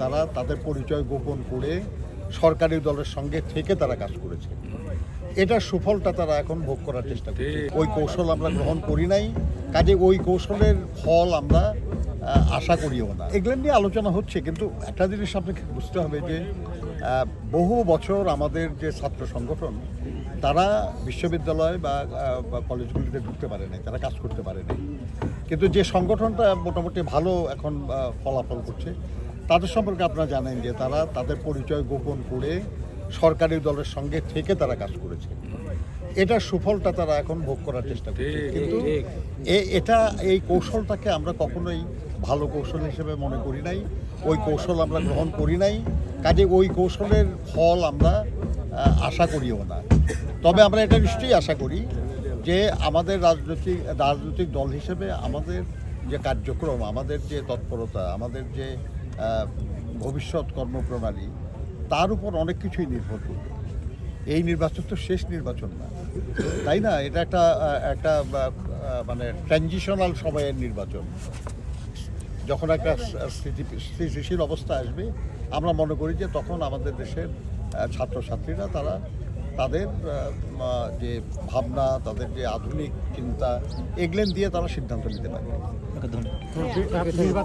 তারা তাদের পরিচয় গোপন করে সরকারি দলের সঙ্গে থেকে তারা কাজ করেছে। এটার সুফলটা তারা এখন ভোগ করার চেষ্টা করছে। ওই কৌশল আমরা গ্রহণ করি নাই, কাজে ওই কৌশলের ফল আমরা আশা করিও না। এগুলো নিয়ে আলোচনা হচ্ছে, কিন্তু একটা জিনিস আপনাকে বুঝতে হবে যে বহু বছর আমাদের যে ছাত্র সংগঠন তারা বিশ্ববিদ্যালয় বা কলেজগুলিতে ঢুকতে পারে নাই, তারা কাজ করতে পারে নাই। কিন্তু যে সংগঠনটা মোটামুটি ভালো এখন ফলাফল করছে, তাদের সম্পর্কে আপনারা জানেন যে তারা তাদের পরিচয় গোপন করে সরকারি দলের সঙ্গে থেকে তারা কাজ করেছে। এটার সুফলটা তারা এখন ভোগ করার চেষ্টা করছে। কিন্তু এই কৌশলটাকে আমরা কখনোই ভালো কৌশল হিসেবে মনে করি নাই, ওই কৌশল আমরা গ্রহণ করি নাই, কাজে ওই কৌশলের ফল আমরা আশা করিও না। তবে আমরা এটা নিশ্চয়ই আশা করি যে আমাদের রাজনৈতিক দল হিসেবে আমাদের যে কার্যক্রম, আমাদের যে তৎপরতা, আমাদের যে ভবিষ্যৎ কর্মপ্রণালী, তার উপর অনেক কিছুই নির্ভর করবে। এই নির্বাচন তো শেষ নির্বাচন না, তাই না? এটা একটা মানে ট্রানজিশনাল সময়ের নির্বাচন। যখন একটা স্থিতিশীল অবস্থা আসবে, আমরা মনে করি যে তখন আমাদের দেশের ছাত্রছাত্রীরা তারা তাদের যে ভাবনা, তাদের যে আধুনিক চিন্তা, এগুলো দিয়ে তারা সিদ্ধান্ত নিতে পারবে।